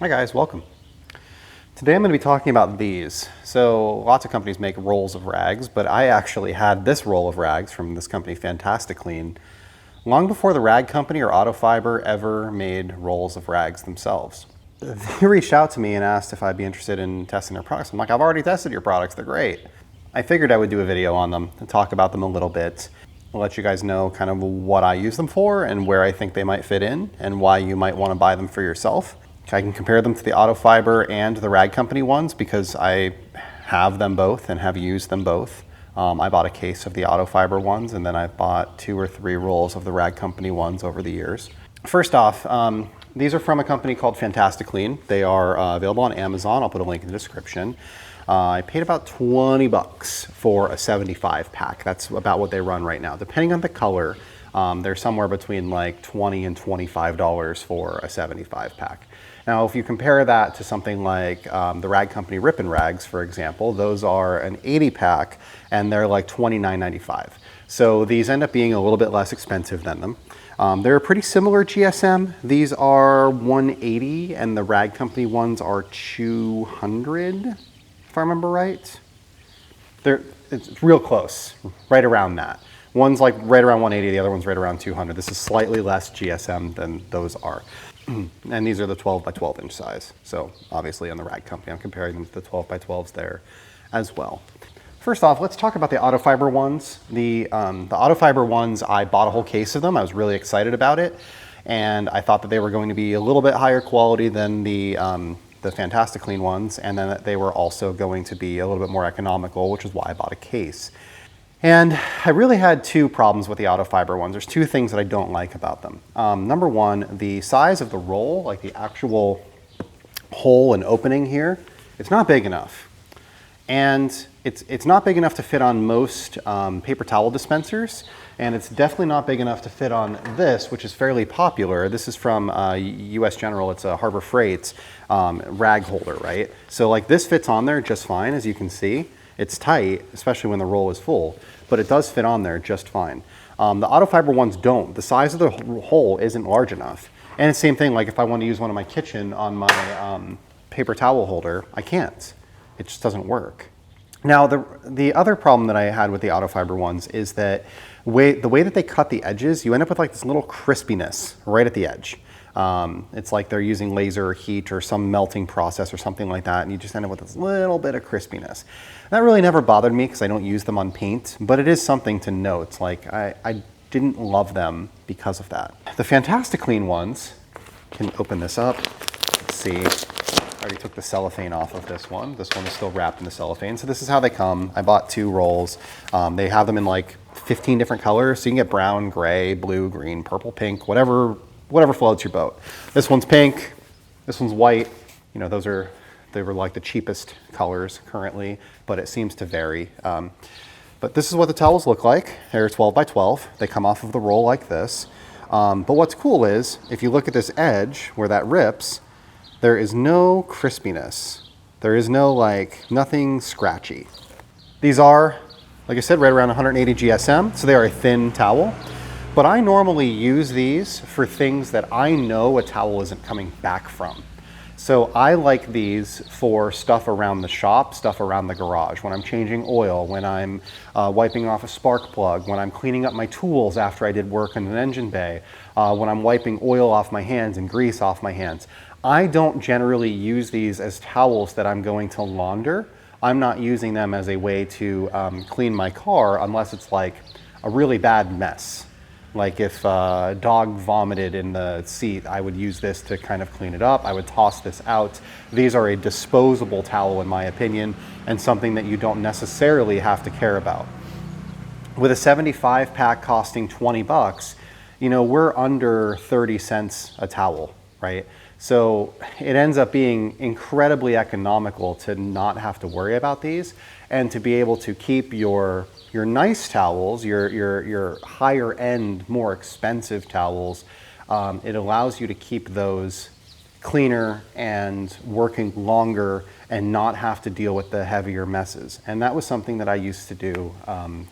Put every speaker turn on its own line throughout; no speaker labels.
Hi guys, welcome. Today I'm going to be talking about these. So lots of companies make rolls of rags, but I actually had this roll of rags from this company Fantasticlean long before the Rag Company or AutoFiber ever made rolls of rags themselves. They reached out to me and asked if I'd be interested in testing their products. I'm like, I've already tested your products, they're great. I figured I would do a video on them and talk about them a little bit. I'll let you guys know kind of what I use them for and where I think they might fit in and why you might want to buy them for yourself. I can compare them to the AutoFiber and the Rag Company ones because I have them both and have used them both. I bought a case of the AutoFiber ones and then I've bought 2 or 3 rolls of the Rag Company ones over the years. First off, these are from a company called Fantasticlean. They are available on Amazon. I'll put a link in the description. I paid about 20 bucks for a 75 pack. That's about what they run right now. Depending on the color, they're somewhere between like $20 and $25 for a 75 pack. Now, if you compare that to something like the Rag Company Ripin Rags, for example, those are an 80 pack and they're like $29.95. So these end up being a little bit less expensive than them. They're a pretty similar GSM. These are 180 and the Rag Company ones are 200, if I remember right. It's real close, right around that. One's like right around 180, the other one's right around 200. This is slightly less GSM than those are. And these are the 12 by 12 inch size. So obviously on the Rag Company, I'm comparing them to the 12 by 12s there as well. First off, let's talk about the AutoFiber ones. The AutoFiber ones, I bought a whole case of them. I was really excited about it. And I thought that they were going to be a little bit higher quality than the Fantasticlean ones. And then that they were also going to be a little bit more economical, which is why I bought a case. And I really had 2 problems with the AutoFiber ones. There's 2 things that I don't like about them. Number one, the size of the roll, like the actual hole and opening here, it's not big enough. And it's not big enough to fit on most paper towel dispensers, and it's definitely not big enough to fit on this, which is fairly popular. This is from US General, it's a Harbor Freight's rag holder, right? So like this fits on there just fine, as you can see. It's tight, especially when the roll is full, but it does fit on there just fine. The AutoFiber ones don't. The size of the hole isn't large enough. And it's the same thing, like if I want to use one in my kitchen on my paper towel holder, I can't. It just doesn't work. Now, the other problem that I had with the AutoFiber ones is that the way that they cut the edges, you end up with like this little crispiness right at the edge. It's like they're using laser heat or some melting process or something like that, and you just end up with this little bit of crispiness. That really never bothered me because I don't use them on paint, but it is something to note. Like I didn't love them because of that. The Fantasticlean ones, can open this up, let's see. I already took the cellophane off of this one. This one is still wrapped in the cellophane. So this is how they come. I bought 2 rolls. They have them in like 15 different colors. So you can get brown, gray, blue, green, purple, pink, whatever floats your boat. This one's pink, this one's white. You know, they were like the cheapest colors currently, but it seems to vary. But this is what the towels look like. They're 12 by 12. They come off of the roll like this. But what's cool is, if you look at this edge where that rips, there is no crispiness. There is nothing scratchy. These are, like I said, right around 180 GSM, so they are a thin towel. But I normally use these for things that I know a towel isn't coming back from. So I like these for stuff around the shop, stuff around the garage, when I'm changing oil, when I'm wiping off a spark plug, when I'm cleaning up my tools after I did work in an engine bay, when I'm wiping oil off my hands and grease off my hands. I don't generally use these as towels that I'm going to launder. I'm not using them as a way to clean my car unless it's like a really bad mess. Like if a dog vomited in the seat, I would use this to kind of clean it up. I would toss this out. These are a disposable towel in my opinion, and something that you don't necessarily have to care about. With a 75 pack costing 20 bucks, you know, we're under 30 cents a towel, right? So it ends up being incredibly economical to not have to worry about these and to be able to keep your nice towels, your higher end, more expensive towels. It allows you to keep those cleaner and working longer and not have to deal with the heavier messes. And that was something that I used to do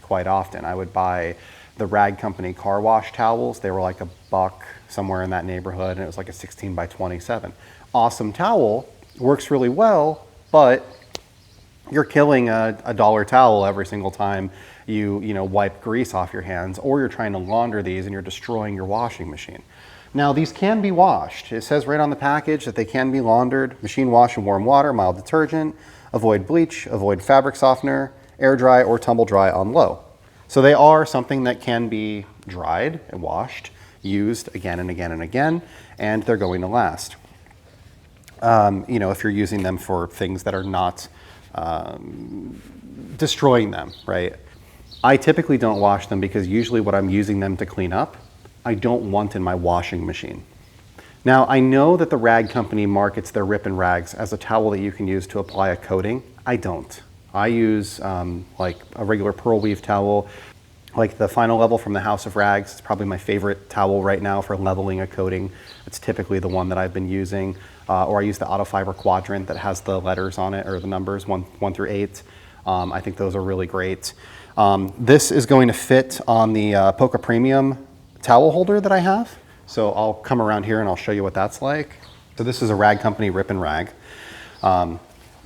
quite often. I would buy the Rag Company car wash towels. They were like $1, somewhere in that neighborhood, and it was like a 16 by 27. Awesome towel, works really well, but you're killing a dollar towel every single time you wipe grease off your hands, or you're trying to launder these and you're destroying your washing machine. Now, these can be washed. It says right on the package that they can be laundered, machine wash in warm water, mild detergent, avoid bleach, avoid fabric softener, air dry or tumble dry on low. So they are something that can be dried and washed, used again and again and again, and they're going to last. If you're using them for things that are not destroying them, right? I typically don't wash them because usually what I'm using them to clean up, I don't want in my washing machine. Now, I know that the Rag Company markets their Ripin Rags as a towel that you can use to apply a coating. I don't. I use like a regular pearl weave towel, like the Final Level from the House of Rags. It's probably my favorite towel right now for leveling a coating. It's typically the one that I've been using. Or I use the AutoFiber quadrant that has the letters on it, or the numbers 1 through 8. I think those are really great. This is going to fit on the Poca Premium towel holder that I have. So I'll come around here and I'll show you what that's like. So this is a Rag Company Ripin Rag.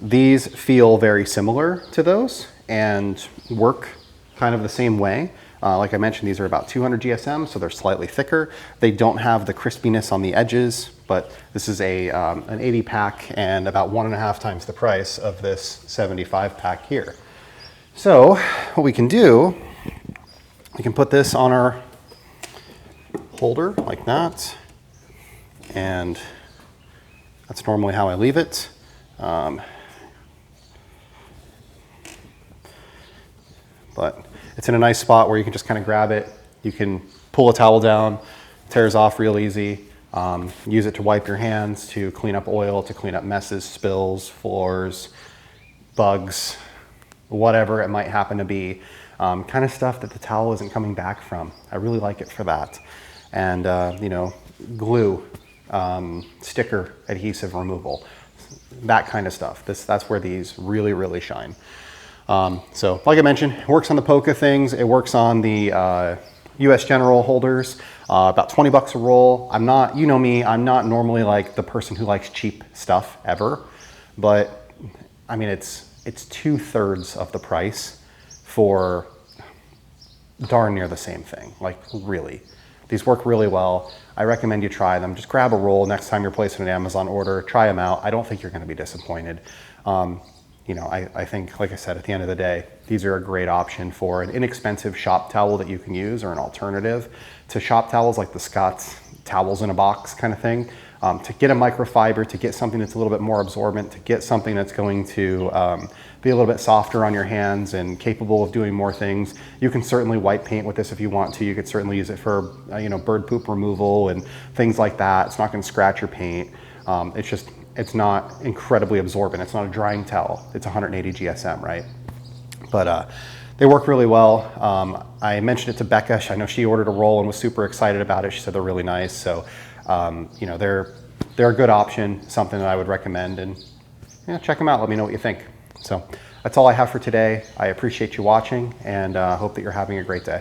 These feel very similar to those and work kind of the same way. Like I mentioned, these are about 200 GSM, so they're slightly thicker. They don't have the crispiness on the edges, but this is an 80 pack and about 1.5 times the price of this 75 pack here. So what we can do, we can put this on our holder like that, and that's normally how I leave it. But it's in a nice spot where you can just kind of grab it. You can pull a towel down, tears off real easy. Use it to wipe your hands, to clean up oil, to clean up messes, spills, floors, bugs, whatever it might happen to be. Kind of stuff that the towel isn't coming back from. I really like it for that. And glue, sticker adhesive removal, that kind of stuff. That's where these really, really shine. So like I mentioned, it works on the Poca things. It works on the US General holders, about 20 bucks a roll. I'm not, you know me, I'm not normally like the person who likes cheap stuff ever, but I mean, it's 2/3 of the price for darn near the same thing. Like really, these work really well. I recommend you try them. Just grab a roll next time you're placing an Amazon order, try them out. I don't think you're gonna be disappointed. I think, like I said, at the end of the day, these are a great option for an inexpensive shop towel that you can use, or an alternative to shop towels like the Scott's towels in a box kind of thing. To get a microfiber, to get something that's a little bit more absorbent, to get something that's going to be a little bit softer on your hands and capable of doing more things. You can certainly white paint with this if you want to. You could certainly use it for bird poop removal and things like that. It's not going to scratch your paint. It's not incredibly absorbent. It's not a drying towel. It's 180 GSM, right? But they work really well. I mentioned it to Becca. I know she ordered a roll and was super excited about it. She said they're really nice. So, they're a good option, something that I would recommend. And check them out. Let me know what you think. So that's all I have for today. I appreciate you watching, and hope that you're having a great day.